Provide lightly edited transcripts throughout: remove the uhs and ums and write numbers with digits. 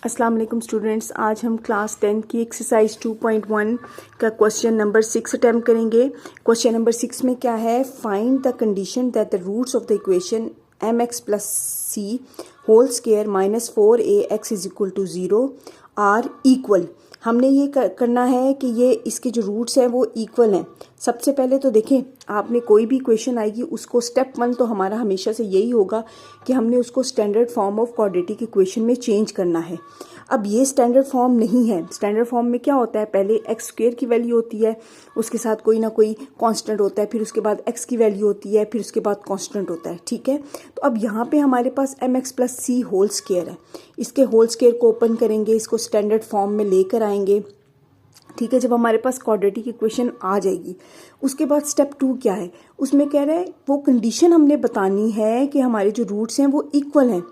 अस्सलाम वालेकुम स्टूडेंट्स, आज हम क्लास 10 की एक्सरसाइज 2.1 का क्वेश्चन नंबर 6 अटैम्प्ट करेंगे। क्वेश्चन नंबर 6 में क्या है, find the condition that the roots of the equation mx plus C whole square minus 4ax is equal to 0 are equal. हमने ये करना है कि ये इसके जो रूट्स हैं वो इक्वल हैं। सबसे पहले तो देखें, आपने कोई भी इक्वेशन आएगी उसको स्टेप 1 तो हमारा हमेशा से यही होगा कि हमने उसको standard form of quadratic equation में चेंज करना है। अब ये स्टैंडर्ड फॉर्म नहीं है। स्टैंडर्ड फॉर्म में क्या होता है, पहले एक्स स्क्वायर की वैल्यू होती है, उसके साथ कोई ना कोई कांस्टेंट होता है, फिर उसके बाद एक्स की वैल्यू होती है, फिर उसके बाद कांस्टेंट होता है। ठीक है, तो अब यहाँ पे हमारे पास M X plus C whole square है। इसके होल स्क्वायर को ओपन करेंगे, इसको स्टैंडर्ड फॉर्म में लेकर आएंगे। ठीक है, जब हमारे पास क्वाड्रेटिक इक्वेशन आ जाएगी, उसके बाद स्टेप 2 क्या है, उसमें कह रहा है वो कंडीशन हमने बतानी है कि हमारे जो रूट्स हैं वो इक्वल हैं।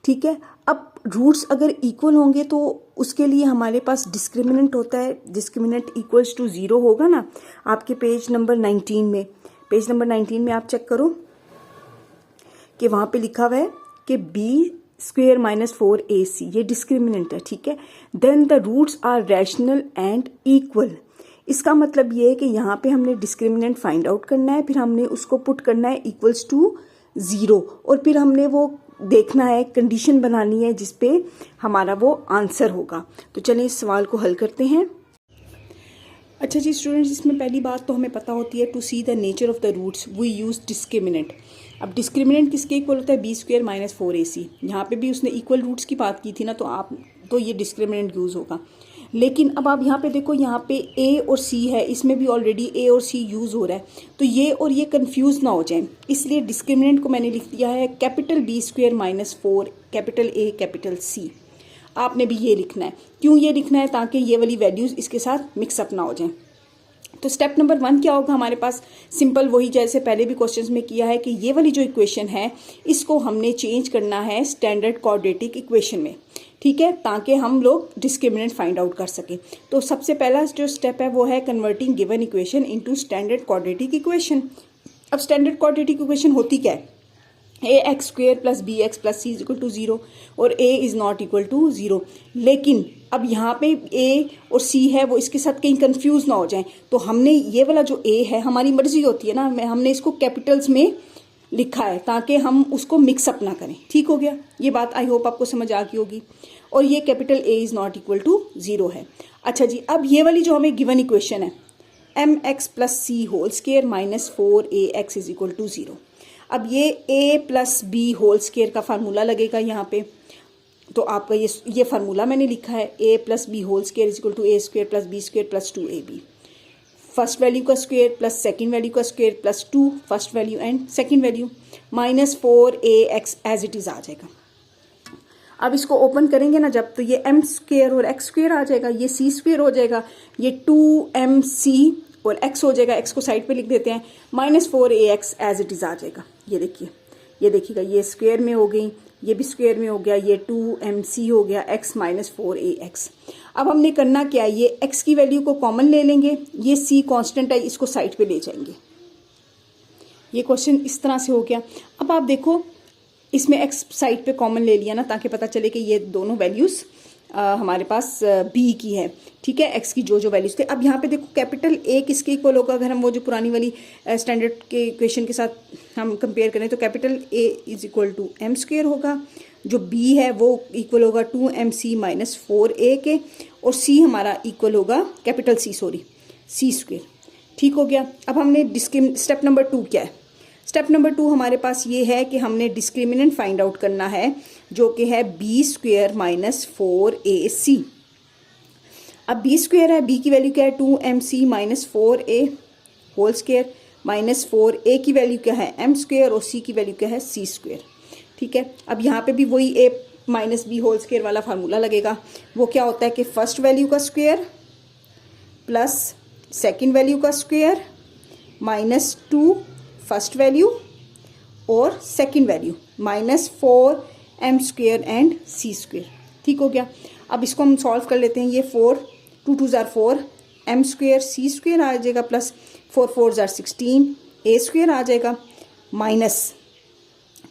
ठीक है, अब रूट्स अगर इक्वल होंगे तो उसके लिए हमारे पास डिस्क्रिमिनेंट होता है। डिस्क्रिमिनेंट इक्वल्स टू 0 होगा ना, आपके पेज नंबर 19 में। पेज नंबर 19 में आप चेक करो कि वहाँ पे लिखा हुआ है कि बी स्क्वेयर माइनस 4ac ये डिस्क्रिमिनेंट है। ठीक है, then the roots are rational and equal. इसका मतलब ये है कि यहाँ पे हमने डिस्क्रिमिनेंट फाइंड आउट करना है, फिर हमने उसको पुट करना है इक्वल्स टू 0 और फिर हमने वो देखना है, कंडीशन बनानी है जिसपे हमारा वो आंसर होगा। तो चलिए इस सवाल को हल करते हैं। अच्छा जी स्टूडेंट्स, इसमें पहली बात तो हमें पता होती है to see the nature of the roots we use discriminant. अब डिस्क्रिमिनेंट किसके इक्वल होता है, बी स्क्वायर माइनस 4ac। यहाँ पे भी उसने इक्वल रूट्स की बात की थी ना, तो ये डिस्क्रिमिनेंट यूज होगा। लेकिन अब आप यहाँ पे देखो, यहाँ पे ए और सी है, इसमें भी ऑलरेडी ए और सी यूज हो रहा है, तो ये और ये कंफ्यूज ना हो जाए, इसलिए डिस्क्रिमिनेंट को मैंने लिख दिया है capital B square minus 4 capital A capital C. आपने भी ये लिखना है। क्यों ये लिखना है, ताकि ये वाली वैल्यूज इसके साथ मिक्सअप ना हो जाए। तो स्टेप नंबर 1 क्या होगा हमारे पास, सिंपल वही जैसे पहले भी क्वेश्चंस में किया है कि ये वाली जो इक्वेशन है इसको हमने चेंज करना है स्टैंडर्ड क्वाड्रेटिक इक्वेशन में। ठीक है, ताकि हम लोग डिस्क्रिमिनेंट फाइंड आउट कर सकें। तो सबसे पहला जो स्टेप है वो है converting given equation into standard quadratic equation. अब स्टैंडर्ड क्वाड्रेटिक इक्वेशन होती क्या है, A X square plus B X plus C is equal to 0 और A is not equal to 0। लेकिन अब यहाँ पे ए और सी है वो इसके साथ कहीं कंफ्यूज ना हो जाए, तो हमने ये वाला जो ए है, हमारी मर्जी होती है ना, हमने इसको कैपिटल्स में लिखा है ताकि हम उसको मिक्सअप ना करें। ठीक हो गया, ये बात आई होप आपको समझ आ गई होगी। और ये capital A is not equal to 0 है। अच्छा जी, अब ये वाली जो हमें गिवन इक्वेशन है M X plus C whole square minus 4ax is equal to 0। अब ये a plus B whole square का फार्मूला लगेगा यहाँ पे, तो आपका ये फार्मूला मैंने लिखा है a plus B whole square is equal to A square plus B square plus 2ab। First value का स्क्वायर प्लस सेकंड वैल्यू का square plus 2 first value and second value minus 4ax as it is आ जाएगा। अब इसको open करेंगे ना जब, तो ये m स्क्वायर और x स्क्वायर आ जाएगा, ये c स्क्वायर हो जाएगा, ये 2mc और x हो जाएगा, x को साइड पे लिख देते हैं, minus 4ax as it is आ जाएगा। ये देखिए, ये देखिएगा, ये स्क्वायर में हो गई, ये भी स्क्वायर में हो गया, ये 2mc हो गया, x माइनस 4ax। अब हमने करना क्या है, ये x की वैल्यू को कॉमन ले लेंगे, ये c कांस्टेंट है, इसको साइड पे ले जाएंगे। ये क्वेश्चन इस तरह से हो गया। अब आप देखो, इसमें x साइड पे कॉमन ले लिया ना, ताकि पता चले कि ये दोनों वैल्यूज हमारे पास b की है। ठीक है, x की जो जो वैल्यूज थे। अब यहाँ पे देखो कैपिटल a किसके इक्वल होगा, अगर हम वो जो पुरानी वाली स्टैंडर्ड के इक्वेशन के साथ हम कंपेयर करें तो capital a is equal to M square होगा, जो b है वो इक्वल होगा 2mc माइनस 4a के, और c हमारा इक्वल होगा कैपिटल c c स्क्वायर। ठीक हो गया। अब हमने स्टेप नंबर 2 क्या है, स्टेप नंबर 2 हमारे पास ये है कि हमने डिस्क्रिमिनेंट फाइंड आउट करना है, जो कि है बी स्क्वायर माइनस 4ac। अब बी स्क्वायर है, बी की वैल्यू क्या है 2mc minus 4a whole square, minus 4a की वैल्यू क्या है m स्क्वायर, और c की वैल्यू क्या है c स्क्वायर। ठीक है, अब यहाँ पे भी वही a minus B whole square वाला फार्मूला लगेगा। वो क्या होता है कि फर्स्ट वैल्यू का स्क्वायर प्लस सेकेंड वैल्यू का स्क्वायर माइनस 2 फर्स्ट वैल्यू और second value minus 4m square and c square. ठीक हो गया। अब इसको हम सॉल्व कर लेते हैं। ये 4 2 2 जार 4 m स्क्वायर c स्क्वायर आ जाएगा, प्लस 4 4 जार 16 a स्क्वायर आ जाएगा, माइनस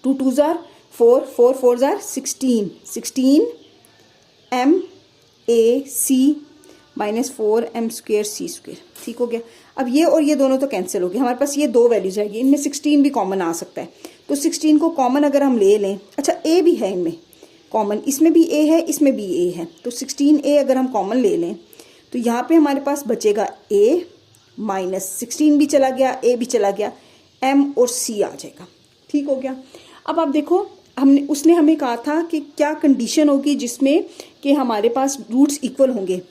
2 2 जार 4 4 4 जार 16 16 M A C minus 4m² c²। ठीक हो गया। अब ये और ये दोनों तो कैंसिल हो गए, हमारे पास ये दो वैल्यूज आएगी, इनमें 16 भी कॉमन आ सकता है, तो 16 को कॉमन अगर हम ले लें, अच्छा ए भी है इनमें कॉमन, इसमें भी ए है, इसमें भी ए है, तो 16a अगर हम कॉमन ले लें तो यहाँ पे हमारे पास बचेगा a माइनस 16 भी चला गया, a भी चला गया, m और c आ जाएगा। ठीक हो गया। अब आप देखो, उसने हमें कहा था कि क्या कंडीशन होगी जिसमें कि हमारे पास रूट्स इक्वल होंगे।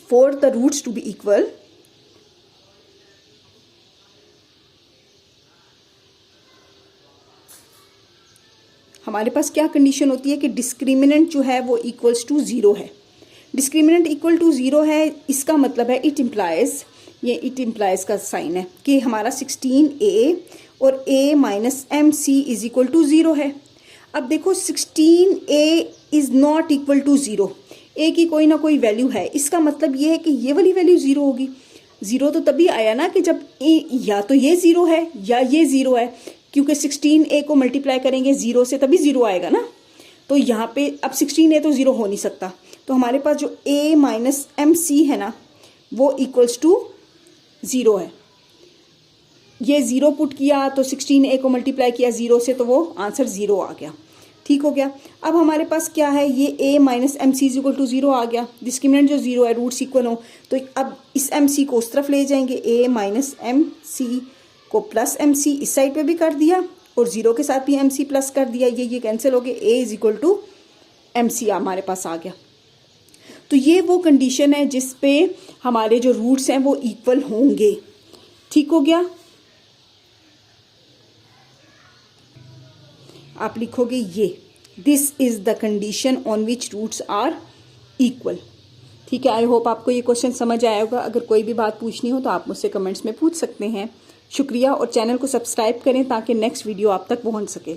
For the roots to be equal, हमारे पास क्या कंडीशन होती है कि डिस्क्रिमिनेंट जो है वो इक्वल्स टू 0 है। डिस्क्रिमिनेंट इक्वल टू 0 है, इसका मतलब है इट इम्प्लाइज का साइन है कि हमारा 16a और a minus mc is equal to 0 है। अब देखो 16a is not equal to 0, a की कोई ना कोई वैल्यू है, इसका मतलब ये है कि ये वाली वैल्यू 0 होगी। 0 तो तभी आया ना कि जब या तो ये 0 है या ये 0 है, क्योंकि 16a को मल्टीप्लाई करेंगे 0 से तभी 0 आएगा ना। तो यहाँ पे अब 16a तो 0 हो नहीं सकता, तो हमारे पास जो a माइनस mc है ना वो इक्वल्स टू 0 है। ये 0 पुट किया तो 16a को मल्टीप्लाई किया 0 से, तो वो आंसर 0 आ गया। ठीक हो गया। अब हमारे पास क्या है, ये a minus mc is equal to 0 आ गया। डिस्क्रिमिनेंट जो 0 है, रूट्स इक्वल हो, तो अब इस mc को उस तरफ ले जाएंगे, a माइनस mc को प्लस mc इस साइड पे भी कर दिया और 0 के साथ भी mc प्लस कर दिया, ये कैंसिल हो गए, a is equal to mc हमारे पास आ गया। तो ये वो कंडीशन है जिस पे हमारे जो रूट्स हैं वो इक्वल होंगे। ठीक हो गया। आप लिखोगे ये, this is the condition on which roots are equal. ठीक है। आई होप आपको ये क्वेश्चन समझ आया होगा। अगर कोई भी बात पूछनी हो तो आप मुझसे कमेंट्स में पूछ सकते हैं। शुक्रिया, और चैनल को सब्सक्राइब करें ताकि नेक्स्ट वीडियो आप तक पहुंच सके।